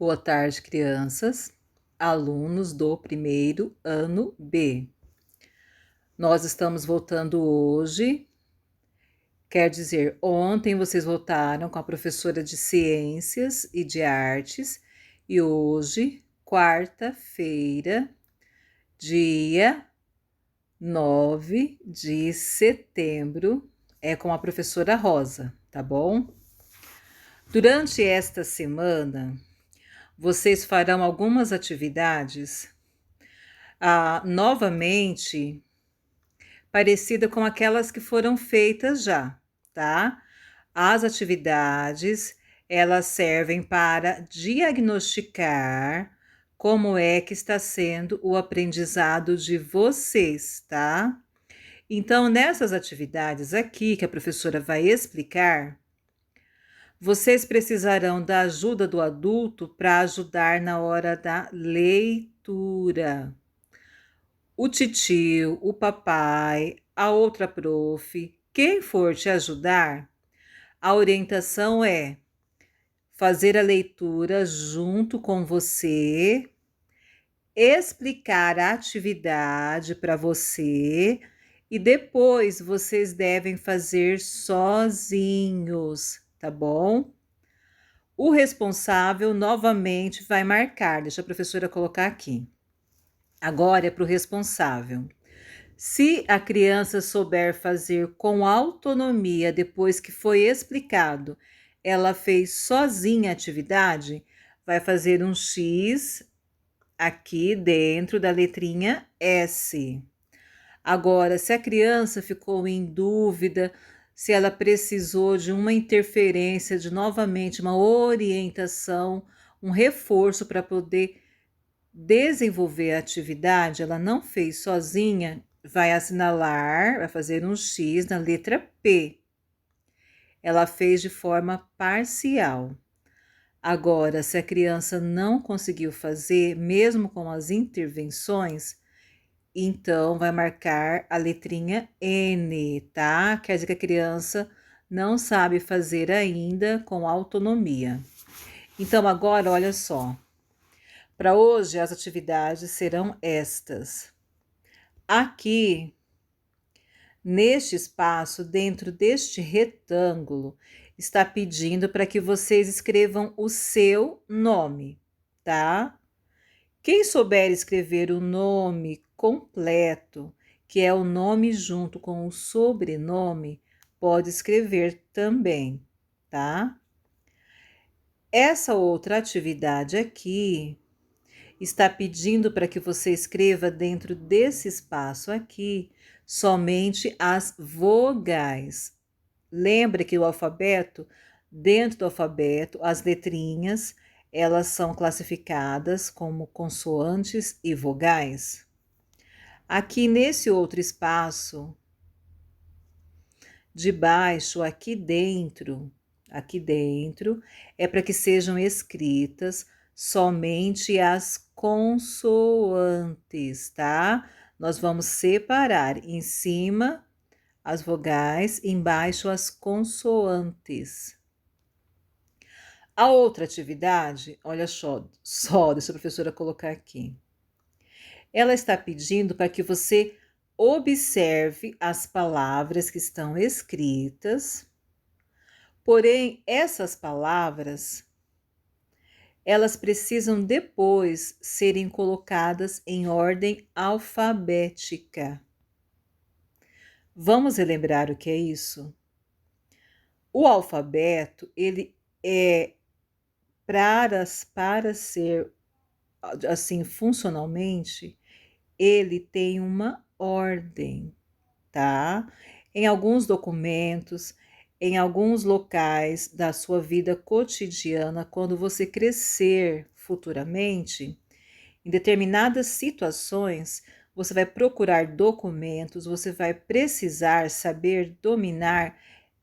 Boa tarde, crianças, alunos do primeiro ano B. Nós estamos voltando hoje, quer dizer, ontem vocês voltaram com a professora de Ciências e de Artes, e hoje, quarta-feira, dia 9 de setembro, é com a professora Rosa, tá bom? Durante esta semana, vocês farão algumas atividades novamente parecida com aquelas que foram feitas já, tá? As atividades, elas servem para diagnosticar como é que está sendo o aprendizado de vocês, tá? Então, nessas atividades aqui que a professora vai explicar, vocês precisarão da ajuda do adulto para ajudar na hora da leitura. O titio, o papai, a outra prof, quem for te ajudar, a orientação é fazer a leitura junto com você, explicar a atividade para você e depois vocês devem fazer sozinhos, tá bom? O responsável novamente vai marcar, deixa a professora colocar aqui. Agora é para o responsável. Se a criança souber fazer com autonomia depois que foi explicado, ela fez sozinha a atividade, vai fazer um X aqui dentro da letrinha S. Agora, se a criança ficou em dúvida, se ela precisou de uma interferência, de novamente uma orientação, um reforço para poder desenvolver a atividade, ela não fez sozinha, vai assinalar, vai fazer um X na letra P. Ela fez de forma parcial. Agora, se a criança não conseguiu fazer, mesmo com as intervenções, então vai marcar a letrinha N, tá? Quer dizer que a criança não sabe fazer ainda com autonomia. Então, agora, olha só. Para hoje, as atividades serão estas. Aqui, neste espaço, dentro deste retângulo, está pedindo para que vocês escrevam o seu nome, tá? Quem souber escrever o nome completo, que é o nome junto com o sobrenome, pode escrever também, tá? Essa outra atividade aqui está pedindo para que você escreva dentro desse espaço aqui somente as vogais. Lembra que o alfabeto, dentro do alfabeto, as letrinhas, elas são classificadas como consoantes e vogais. Aqui nesse outro espaço, de baixo, aqui dentro, é para que sejam escritas somente as consoantes, tá? Nós vamos separar em cima as vogais, embaixo as consoantes. A outra atividade, olha só, deixa a professora colocar aqui. Ela está pedindo para que você observe as palavras que estão escritas, porém, essas palavras, elas precisam depois serem colocadas em ordem alfabética. Vamos relembrar o que é isso? O alfabeto, ele é para ser assim funcionalmente, ele tem uma ordem, tá? Em alguns documentos, em alguns locais da sua vida cotidiana, quando você crescer futuramente, em determinadas situações, você vai procurar documentos, você vai precisar saber dominar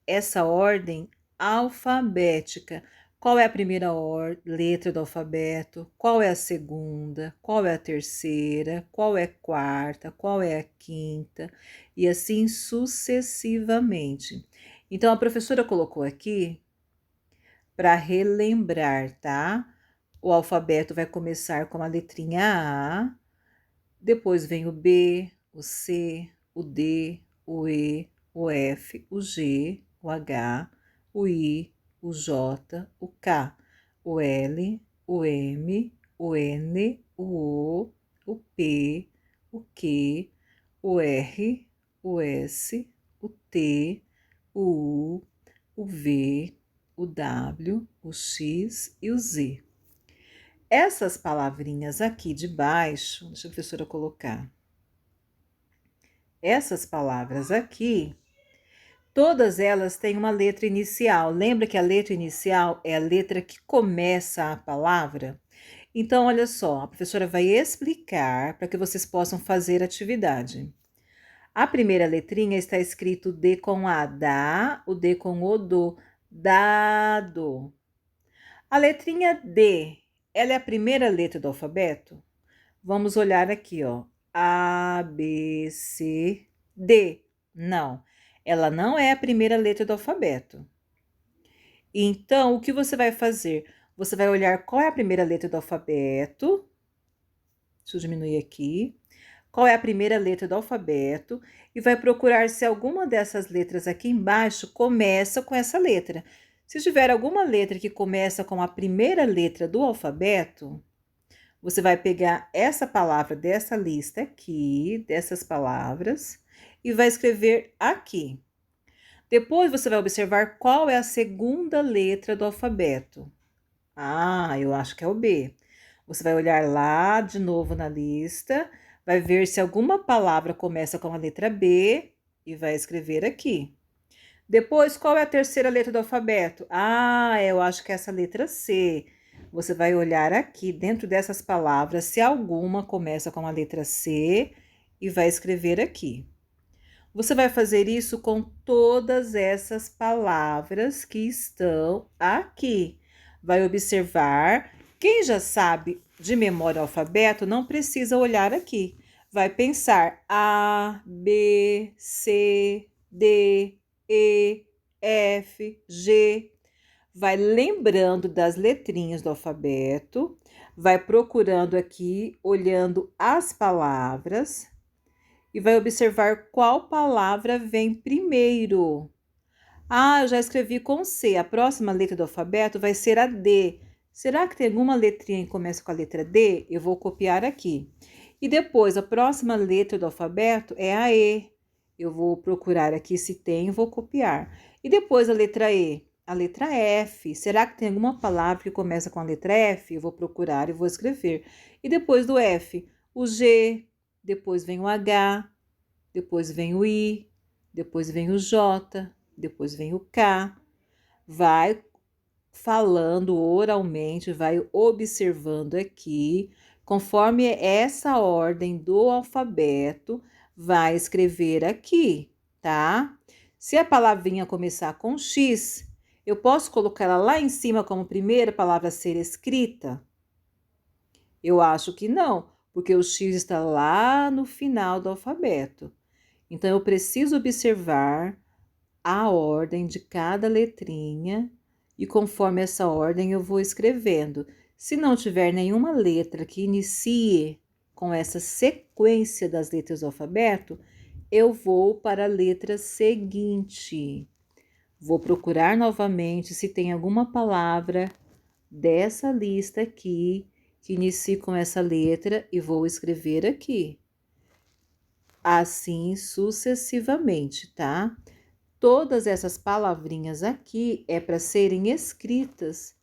essa ordem alfabética. Qual é a primeira letra do alfabeto? Qual é a segunda? Qual é a terceira? Qual é a quarta? Qual é a quinta? E assim sucessivamente. Então, a professora colocou aqui para relembrar, tá? O alfabeto vai começar com a letrinha A, depois vem o B, o C, o D, o E, o F, o G, o H, o I, o J, o K, o L, o M, o N, o O, o P, o Q, o R, o S, o T, o U, o V, o W, o X e o Z. Essas palavrinhas aqui de baixo, deixa a professora colocar. Essas palavras aqui, todas elas têm uma letra inicial. Lembra que a letra inicial é a letra que começa a palavra? Então, olha só, a professora vai explicar para que vocês possam fazer a atividade. A primeira letrinha está escrito D com A, dá, o D com o do, dado. A letrinha D, ela é a primeira letra do alfabeto? Vamos olhar aqui, ó. A, B, C, D. Não, ela não é a primeira letra do alfabeto. Então, o que você vai fazer? Você vai olhar qual é a primeira letra do alfabeto. Deixa eu diminuir aqui. Qual é a primeira letra do alfabeto e vai procurar se alguma dessas letras aqui embaixo começa com essa letra. Se tiver alguma letra que começa com a primeira letra do alfabeto, você vai pegar essa palavra dessa lista aqui, dessas palavras, e vai escrever aqui. Depois você vai observar qual é a segunda letra do alfabeto. Ah, eu acho que é o B. Você vai olhar lá de novo na lista, vai ver se alguma palavra começa com a letra B e vai escrever aqui. Depois, qual é a terceira letra do alfabeto? Ah, eu acho que é essa letra C. Você vai olhar aqui dentro dessas palavras se alguma começa com a letra C e vai escrever aqui. Você vai fazer isso com todas essas palavras que estão aqui. Vai observar. Quem já sabe de memória o alfabeto não precisa olhar aqui. Vai pensar A, B, C, D, E, F, G. Vai lembrando das letrinhas do alfabeto, vai procurando aqui, olhando as palavras e vai observar qual palavra vem primeiro. Ah, eu já escrevi com C. A próxima letra do alfabeto vai ser a D. Será que tem alguma letrinha que começa com a letra D? Eu vou copiar aqui. E depois, a próxima letra do alfabeto é a E. Eu vou procurar aqui se tem e vou copiar. E depois a letra E? A letra F. Será que tem alguma palavra que começa com a letra F? Eu vou procurar e vou escrever. E depois do F, o G. Depois vem o H. Depois vem o I. Depois vem o J. Depois vem o K. Vai falando oralmente, vai observando aqui, conforme essa ordem do alfabeto, vai escrever aqui, tá? Se a palavrinha começar com X, eu posso colocar ela lá em cima como primeira palavra a ser escrita? Eu acho que não, porque o X está lá no final do alfabeto. Então, eu preciso observar a ordem de cada letrinha e conforme essa ordem eu vou escrevendo. Se não tiver nenhuma letra que inicie com essa sequência das letras do alfabeto, eu vou para a letra seguinte. Vou procurar novamente se tem alguma palavra dessa lista aqui que inicie com essa letra e vou escrever aqui. Assim sucessivamente, tá? Todas essas palavrinhas aqui é para serem escritas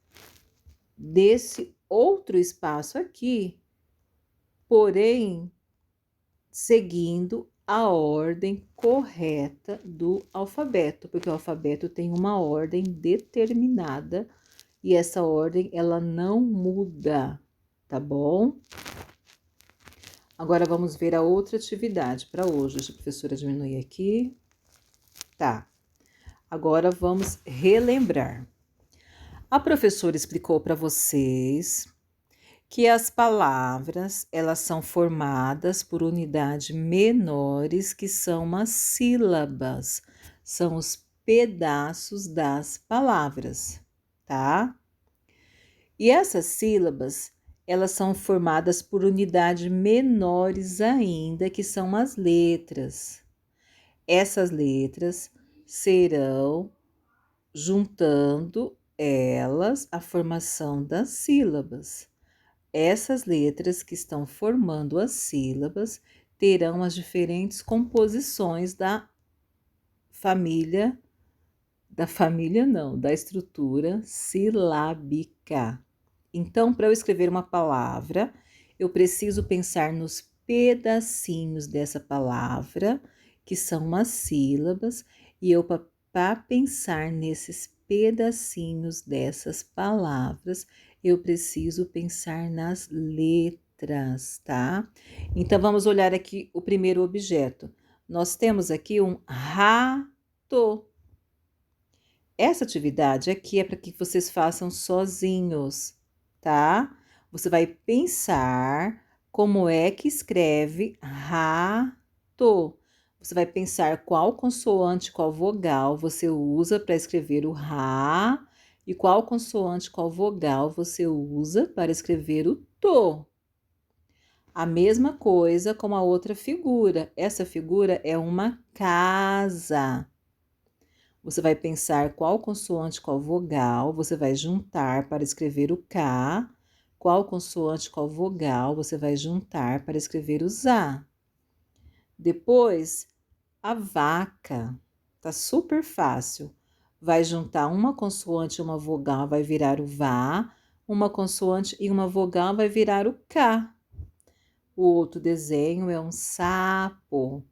desse outro espaço aqui, porém, seguindo a ordem correta do alfabeto, porque o alfabeto tem uma ordem determinada e essa ordem ela não muda, tá bom? Agora vamos ver a outra atividade para hoje. Deixa a professora diminuir aqui. Tá. Agora vamos relembrar. A professora explicou para vocês que as palavras, elas são formadas por unidades menores que são as sílabas, são os pedaços das palavras, tá? E essas sílabas, elas são formadas por unidades menores ainda, que são as letras. Essas letras serão juntando elas a formação das sílabas. Essas letras que estão formando as sílabas terão as diferentes composições família, da família não, da estrutura silábica. Então, para eu escrever uma palavra, eu preciso pensar nos pedacinhos dessa palavra, que são as sílabas, e eu, para pensar nesses pedacinhos dessas palavras, eu preciso pensar nas letras, tá? Então, vamos olhar aqui o primeiro objeto. Nós temos aqui um rato. Essa atividade aqui é para que vocês façam sozinhos, tá? Você vai pensar como é que escreve rato. Você vai pensar qual consoante, qual vogal você usa para escrever o ra e qual consoante, qual vogal você usa para escrever o to. A mesma coisa com a outra figura. Essa figura é uma casa. Você vai pensar qual consoante, qual vogal você vai juntar para escrever o K, qual consoante, qual vogal você vai juntar para escrever o ZA. Depois, a vaca. Tá super fácil. Vai juntar uma consoante e uma vogal, vai virar o VA, uma consoante e uma vogal vai virar o K. O outro desenho é um sapo.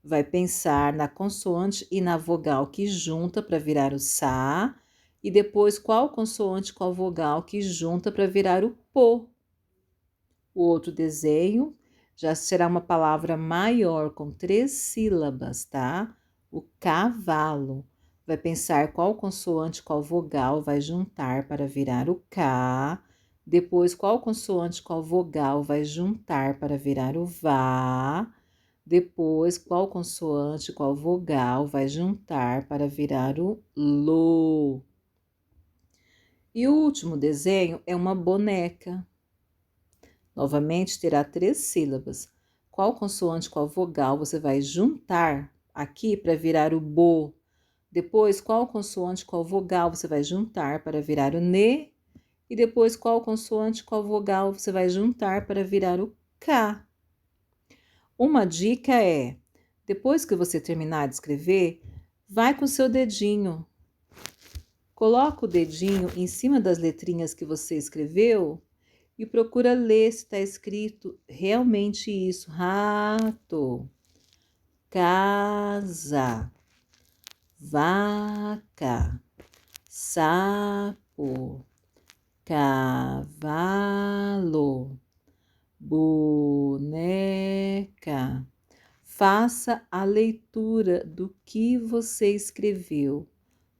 Vai pensar na consoante e na vogal que junta para virar o sa, e depois qual consoante, qual vogal que junta para virar o po. O outro desenho já será uma palavra maior, com 3 sílabas, tá? O cavalo. Vai pensar qual consoante, qual vogal vai juntar para virar o K, depois qual consoante, qual vogal vai juntar para virar o vá, depois, qual consoante, qual vogal vai juntar para virar o lo. E o último desenho é uma boneca. Novamente, terá 3 sílabas. Qual consoante, qual vogal você vai juntar aqui para virar o bo? Depois, qual consoante, qual vogal você vai juntar para virar o ne? E depois, qual consoante, qual vogal você vai juntar para virar o k? Uma dica é, depois que você terminar de escrever, vai com o seu dedinho. Coloca o dedinho em cima das letrinhas que você escreveu e procura ler se está escrito realmente isso. Rato, casa, vaca, sapo, cavalo, boneca. Faça a leitura do que você escreveu,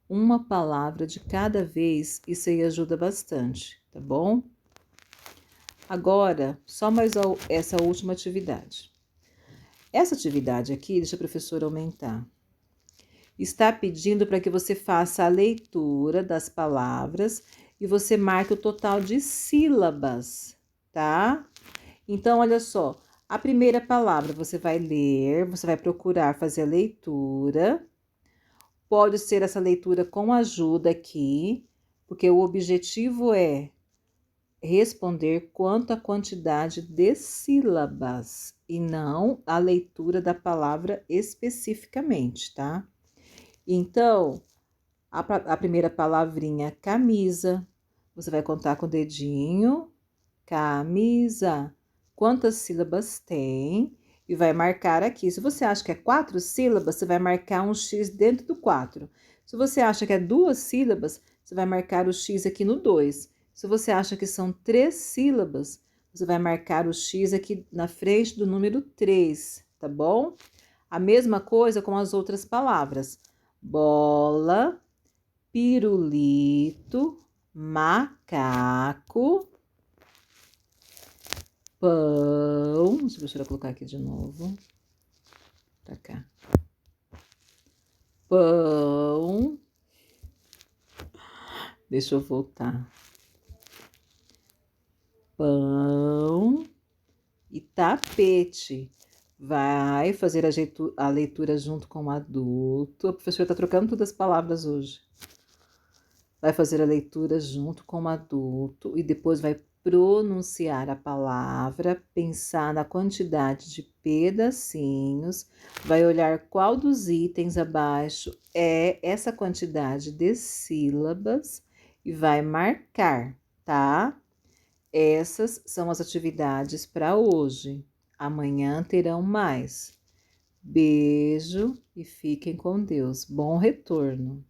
uma palavra de cada vez, isso aí ajuda bastante, tá bom? Agora, só mais essa última atividade. Essa atividade aqui, deixa a professora aumentar, está pedindo para que você faça a leitura das palavras e você marque o total de sílabas, tá? Então, olha só. A primeira palavra você vai ler, você vai procurar fazer a leitura. Pode ser essa leitura com ajuda aqui, porque o objetivo é responder quanto à quantidade de sílabas e não a leitura da palavra especificamente, tá? Então, a primeira palavrinha, camisa, você vai contar com o dedinho, camisa. Quantas sílabas tem? E vai marcar aqui. Se você acha que é 4 sílabas, você vai marcar um X dentro do 4. Se você acha que é 2 sílabas, você vai marcar o X aqui no 2. Se você acha que são 3 sílabas, você vai marcar o X aqui na frente do número 3, tá bom? A mesma coisa com as outras palavras. Bola, pirulito, macaco, pão. Deixa a professora colocar aqui de novo. Pra cá. Pão. Deixa eu voltar. pão e tapete. Vai fazer a leitura junto com o adulto. A professora está trocando todas as palavras hoje. Vai fazer a leitura junto com o adulto e depois vai pronunciar a palavra, pensar na quantidade de pedacinhos, vai olhar qual dos itens abaixo é essa quantidade de sílabas e vai marcar, tá? Essas são as atividades para hoje. Amanhã terão mais. Beijo e fiquem com Deus. Bom retorno.